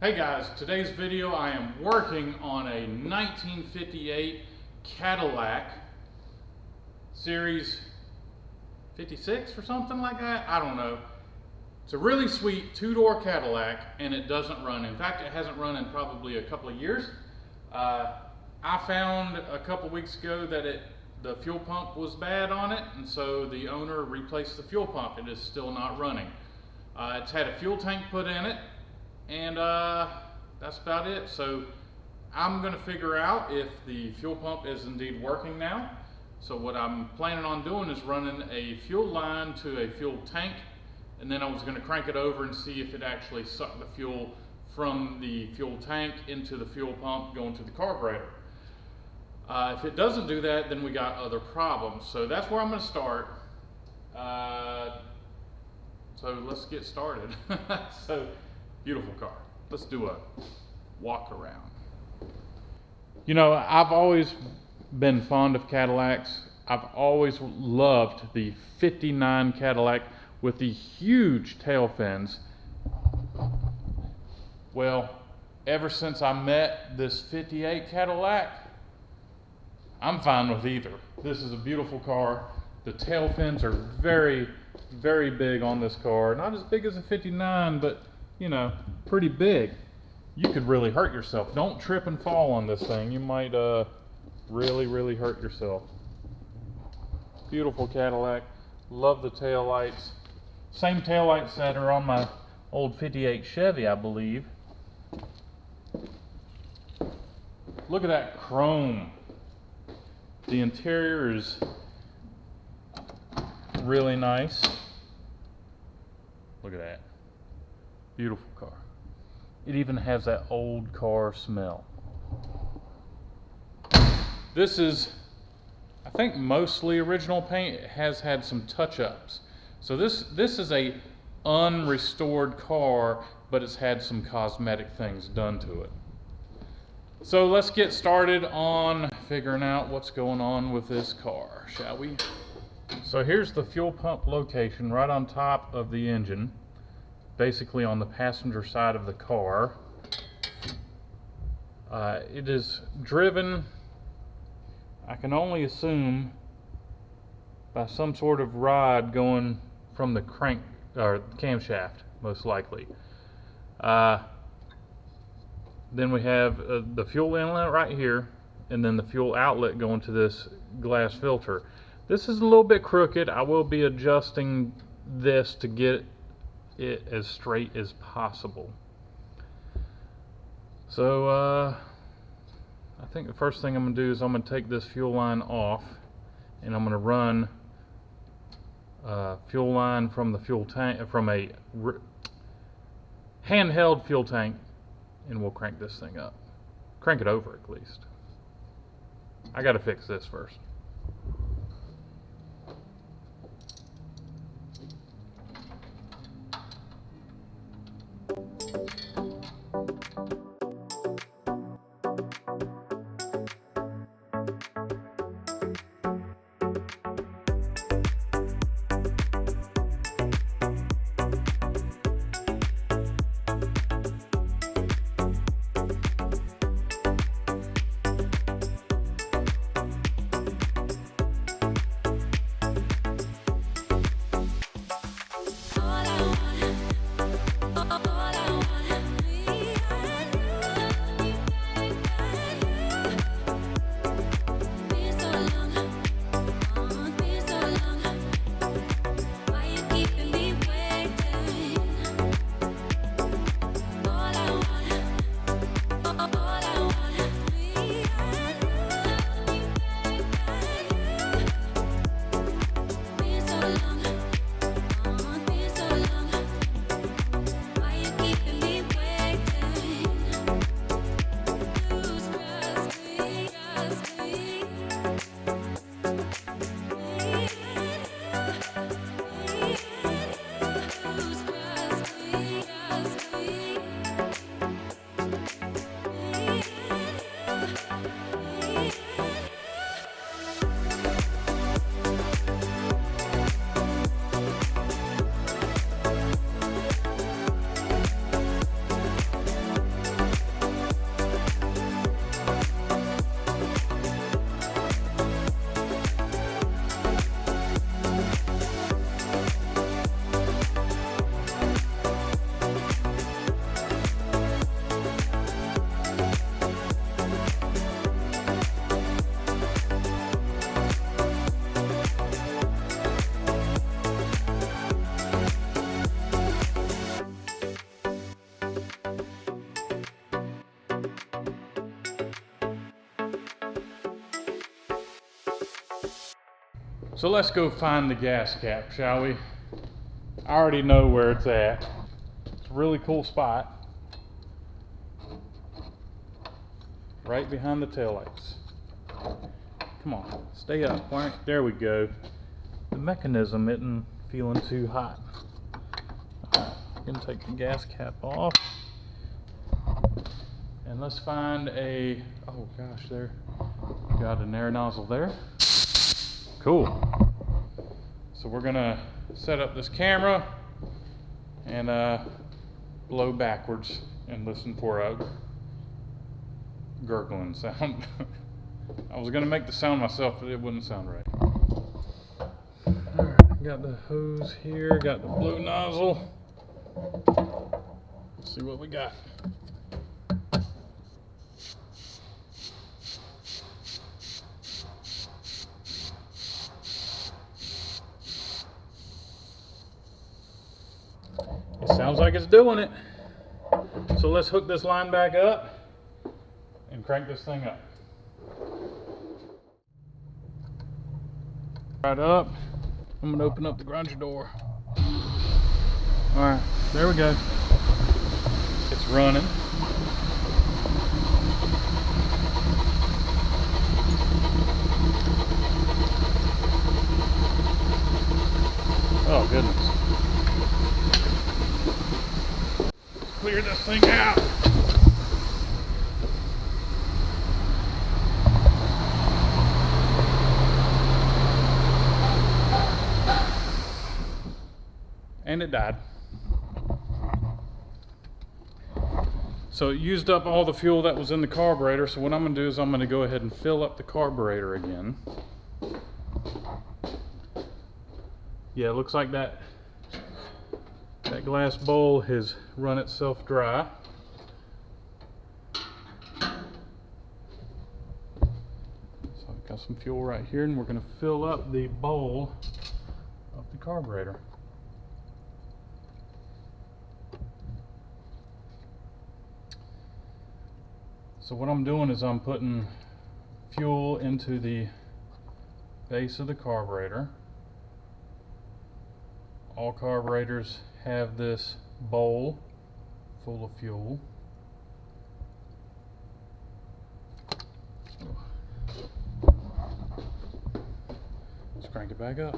Hey guys, today's video I am working on a 1958 Cadillac Series 56 or something like that. I don't know. It's a really sweet two-door Cadillac and it doesn't run. In fact, it hasn't run in probably a couple of years. I found a couple weeks ago that the fuel pump was bad on it, and so the owner replaced the fuel pump. It is still not running. It's had a fuel tank put in it, and that's about it. So I'm going to figure out if the fuel pump is indeed working now. So what I'm planning on doing is running a fuel line to a fuel tank, and then I was going to crank it over and see if it actually sucked the fuel from the fuel tank into the fuel pump going to the carburetor. If it doesn't do that, then we got other problems. So that's where I'm going to start. So let's get started. So, beautiful car. Let's do a walk around. You know, I've always been fond of Cadillacs. I've always loved the 59 Cadillac with the huge tail fins. Well, ever since I met this 58 Cadillac, I'm fine with either. This is a beautiful car. The tail fins are very, very big on this car. Not as big as a 59, but you know, pretty big. You could really hurt yourself. Don't trip and fall on this thing. You might really, really hurt yourself. Beautiful Cadillac. Love the tail lights. Same tail lights that are on my old 58 Chevy, I believe. Look at that chrome. The interior is really nice. Look at that. Beautiful car. It even has that old car smell. This is, I think, mostly original paint. It has had some touch-ups. So this is a unrestored car, but it's had some cosmetic things done to it. So let's get started on figuring out what's going on with this car, shall we? So here's the fuel pump location right on top of the engine, basically on the passenger side of the car. It is driven, I can only assume, by some sort of rod going from the crank or camshaft, most likely. Then we have the fuel inlet right here, and then the fuel outlet going to this glass filter. This is a little bit crooked. I will be adjusting this to get it as straight as possible. So I think the first thing I'm going to do is I'm going to take this fuel line off, and I'm going to run fuel line from the fuel tank, from a handheld fuel tank, and we'll crank this thing up. Crank it over at least. I got to fix this first. All I want So let's go find the gas cap, shall we? I already know where it's at. It's a really cool spot. Right behind the taillights. Come on, stay up. There we go. The mechanism isn't feeling too hot. I'm gonna take the gas cap off. And let's find a, oh gosh, there. Got an air nozzle there. Cool. So we're gonna set up this camera and blow backwards and listen for a gurgling sound. I was gonna make the sound myself, but it wouldn't sound right. Alright, got the hose here, got the blue nozzle. Let's see what we got. It sounds like it's doing it. So let's hook this line back up and crank this thing up. Right up. I'm gonna open up the garage door. Alright, there we go. It's running. Oh goodness. Let's clear this thing out. And it died. So it used up all the fuel that was in the carburetor. So what I'm going to do is I'm going to go ahead and fill up the carburetor again. Yeah, it looks like that glass bowl has run itself dry. So I've got some fuel right here, and we're going to fill up the bowl of the carburetor. So what I'm doing is I'm putting fuel into the base of the carburetor. All carburetors have this bowl full of fuel. Let's crank it back up.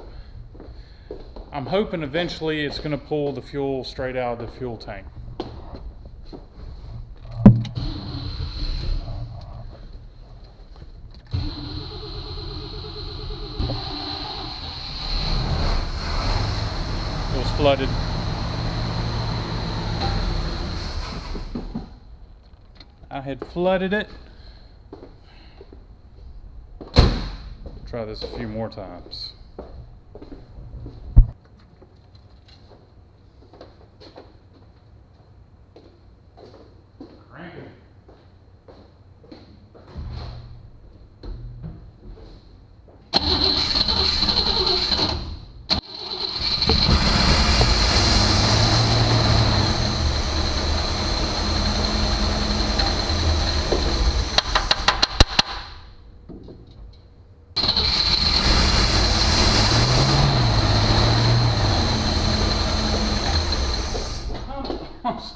I'm hoping eventually it's going to pull the fuel straight out of the fuel tank. Flooded. I had flooded it. Try this a few more times. Crank it.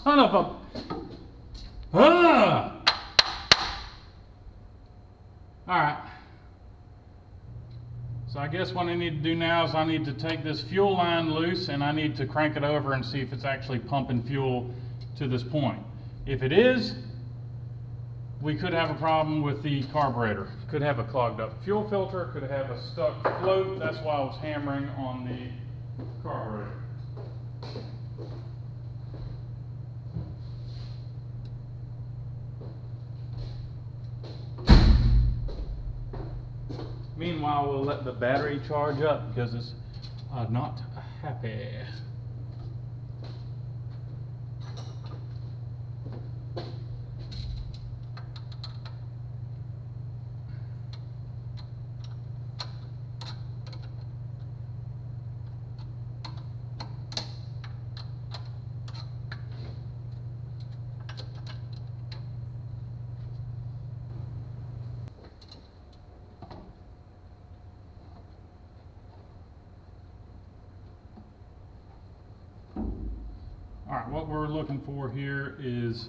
Son of a... Alright. So I guess what I need to do now is I need to take this fuel line loose and I need to crank it over and see if it's actually pumping fuel to this point. If it is, we could have a problem with the carburetor. Could have a clogged up fuel filter, could have a stuck float. That's why I was hammering on the carburetor. Meanwhile, we'll let the battery charge up because it's not happy. what we're looking for here is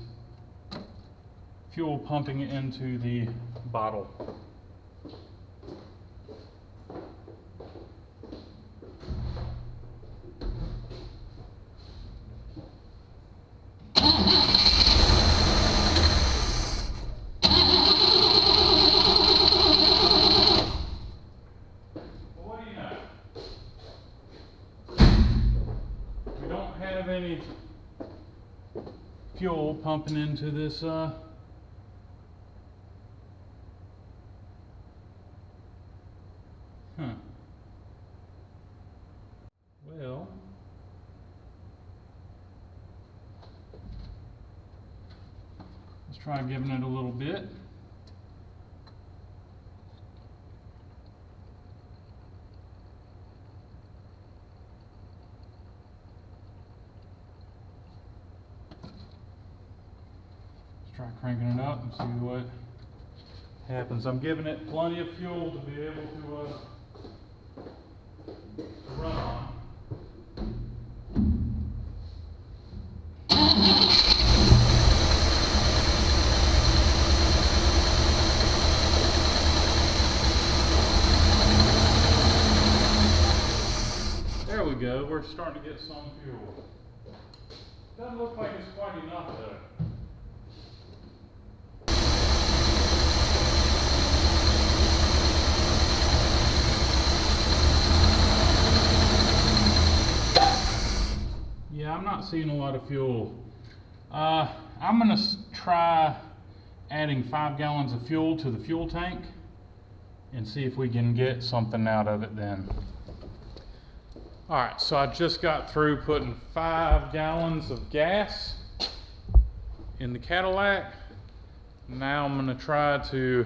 fuel pumping into the bottle. Any fuel pumping into this well, let's try giving it a little bit. Try cranking it up and see what happens. I'm giving it plenty of fuel to be able to run on. There we go. We're starting to get some fuel. Doesn't look like it's quite enough though. Yeah, I'm not seeing a lot of fuel. I'm gonna try adding 5 gallons of fuel to the fuel tank and see if we can get something out of it then. All right, so I just got through putting 5 gallons of gas in the Cadillac. Now I'm gonna try to,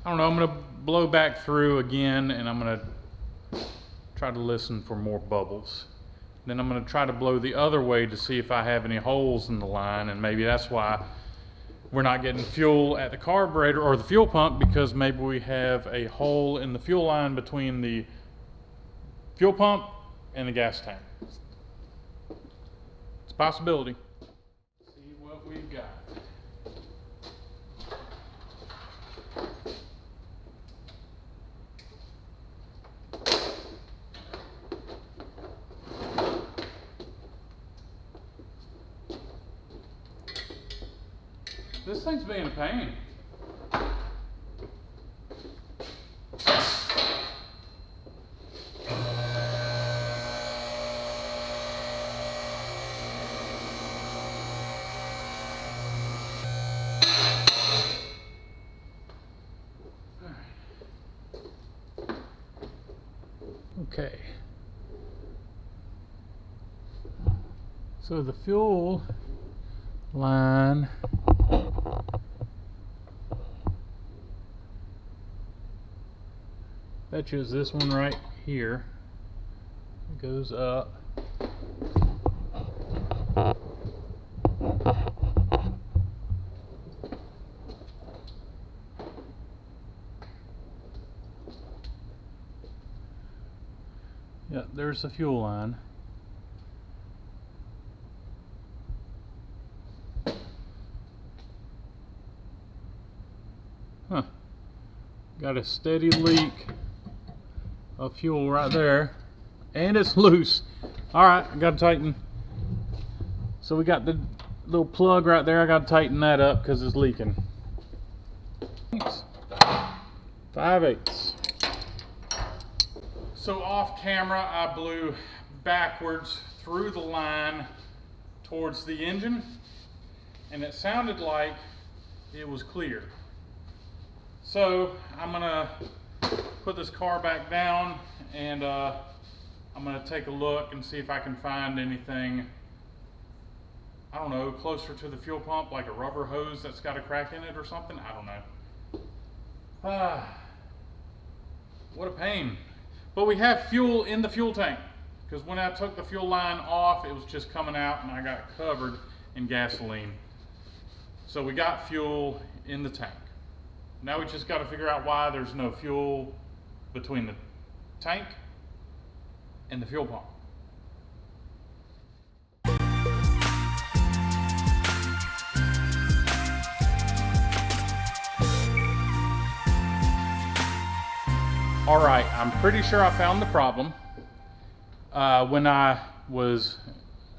I don't know, I'm gonna blow back through again and I'm gonna try to listen for more bubbles. Then I'm going to try to blow the other way to see if I have any holes in the line, and maybe that's why we're not getting fuel at the carburetor or the fuel pump, because maybe we have a hole in the fuel line between the fuel pump and the gas tank. It's a possibility. See what we've got. This thing's being a pain. Okay. So the fuel line bet you is this one right here. It goes up. Yeah, there's the fuel line. Huh. Got a steady leak of fuel right there, and it's loose. All right, I gotta tighten. So we got the little plug right there. I gotta tighten that up because it's leaking. 5/8. So off camera, I blew backwards through the line towards the engine, and it sounded like it was clear. So I'm gonna put this car back down, and I'm gonna take a look and see if I can find anything, I don't know, closer to the fuel pump, like a rubber hose that's got a crack in it or something. I don't know. What a pain. But we have fuel in the fuel tank, because when I took the fuel line off, it was just coming out and I got covered in gasoline. So we got fuel in the tank. Now we just got to figure out why there's no fuel between the tank and the fuel pump. All right, I'm pretty sure I found the problem. When I was,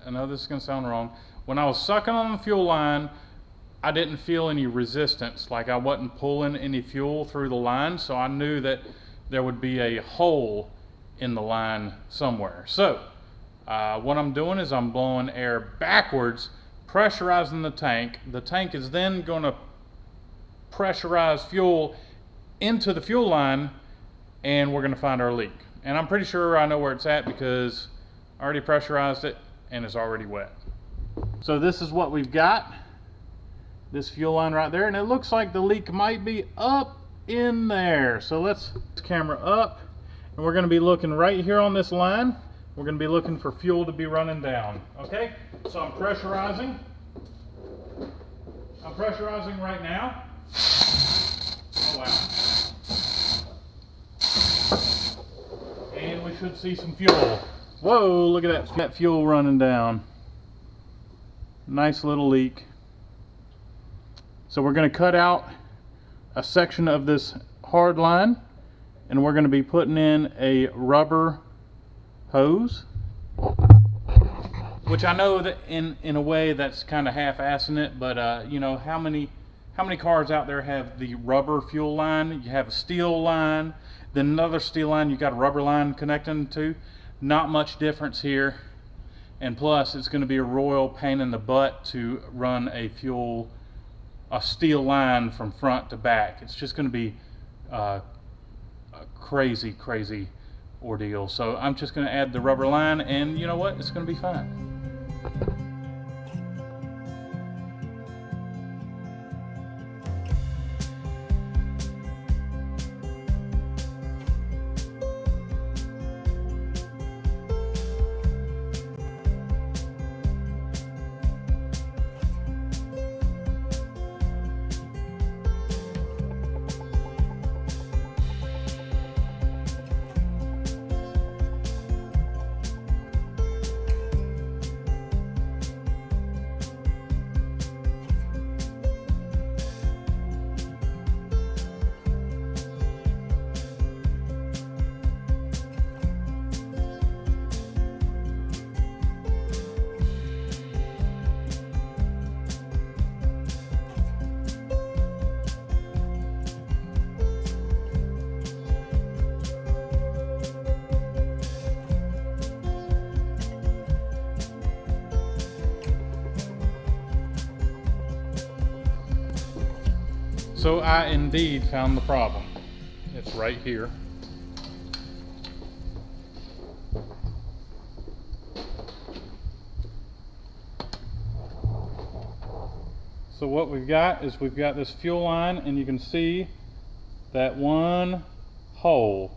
I know this is gonna sound wrong, when I was sucking on the fuel line, I didn't feel any resistance, like I wasn't pulling any fuel through the line, so I knew that there would be a hole in the line somewhere. So what I'm doing is I'm blowing air backwards, pressurizing the tank. The tank is then gonna pressurize fuel into the fuel line, and we're gonna find our leak. And I'm pretty sure I know where it's at because I already pressurized it and it's already wet. So this is what we've got, this fuel line right there, and it looks like the leak might be up in there. So let's camera up, and we're gonna be looking right here on this line. We're gonna be looking for fuel to be running down, okay? So I'm pressurizing. I'm pressurizing right now. Oh wow. And we should see some fuel. Whoa, look at that fuel running down. Nice little leak. So we're going to cut out a section of this hard line, and we're going to be putting in a rubber hose, which I know that in a way that's kind of half-assing it, but you know, how many cars out there have the rubber fuel line? You have a steel line, then another steel line you got a rubber line connecting to. Not much difference here, and plus it's going to be a royal pain in the butt to run a steel line from front to back. It's just going to be a crazy ordeal. So I'm just going to add the rubber line, and you know what, it's going to be fine. So I indeed found the problem. It's right here. So what we've got is we've got this fuel line, and you can see that one hole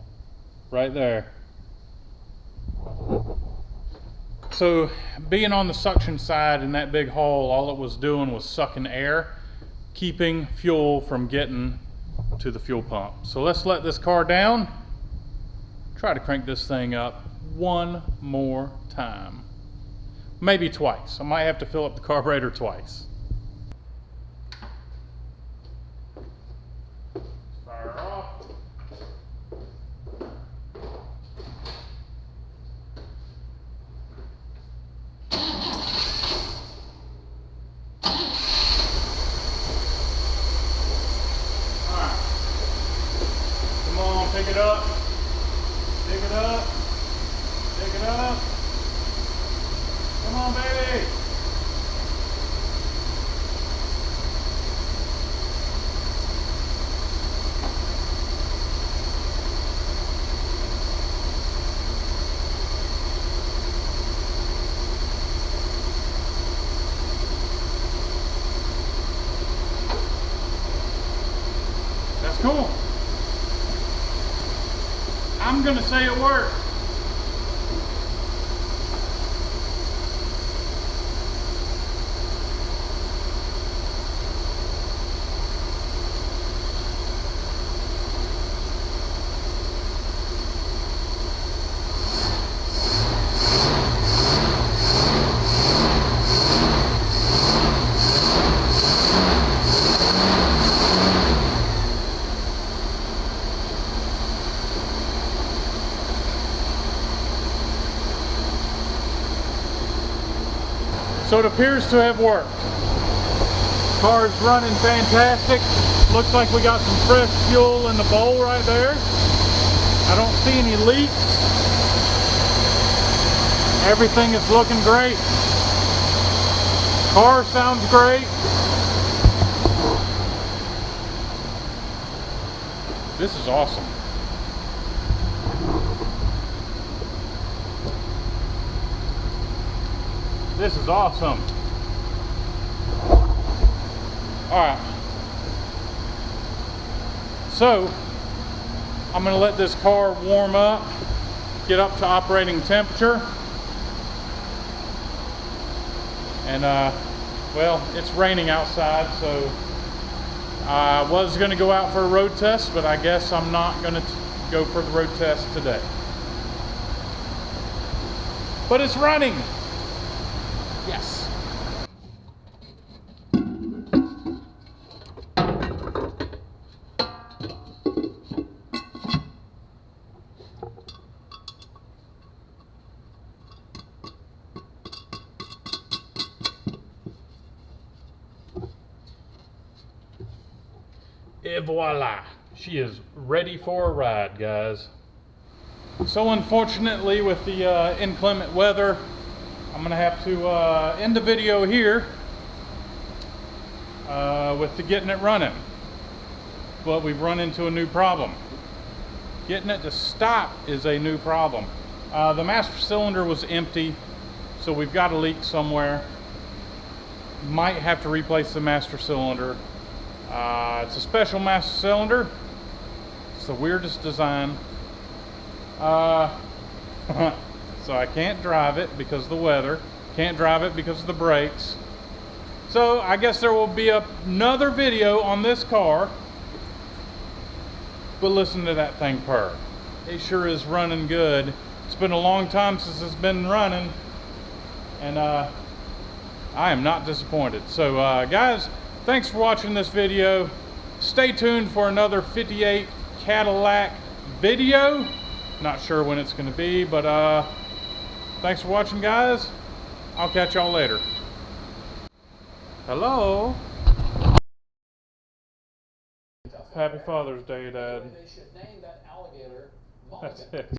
right there. So being on the suction side in that big hole, all it was doing was sucking air, keeping fuel from getting to the fuel pump. So let's let this car down, try to crank this thing up one more time, maybe twice. I might have to fill up the carburetor twice. Fire off. Pick it up, pick it up, pick it up. Come on, baby. That's cool. I'm gonna say it worked. it appears to have worked. Car's running fantastic. Looks like we got some fresh fuel in the bowl right there. I don't see any leaks. Everything is looking great. Car sounds great. This is awesome. This is awesome. Alright. So, I'm going to let this car warm up, get up to operating temperature. And well, it's raining outside, so I was going to go out for a road test, but I guess I'm not going to go for the road test today. But it's running. Yes. Et voila, she is ready for a ride, guys. So unfortunately, with the inclement weather, I'm gonna have to end the video here with the getting it running. But we've run into a new problem. Getting it to stop is a new problem. The master cylinder was empty, so we've got a leak somewhere. Might have to replace the master cylinder. It's a special master cylinder. It's the weirdest design. So I can't drive it because of the weather. Can't drive it because of the brakes. So I guess there will be another video on this car. But listen to that thing purr. It sure is running good. It's been a long time since it's been running. And I am not disappointed. So guys, thanks for watching this video. Stay tuned for another 58 Cadillac video. Not sure when it's going to be, but thanks for watching, guys. I'll catch y'all later. Hello. Happy Father's Day, Dad. That's it.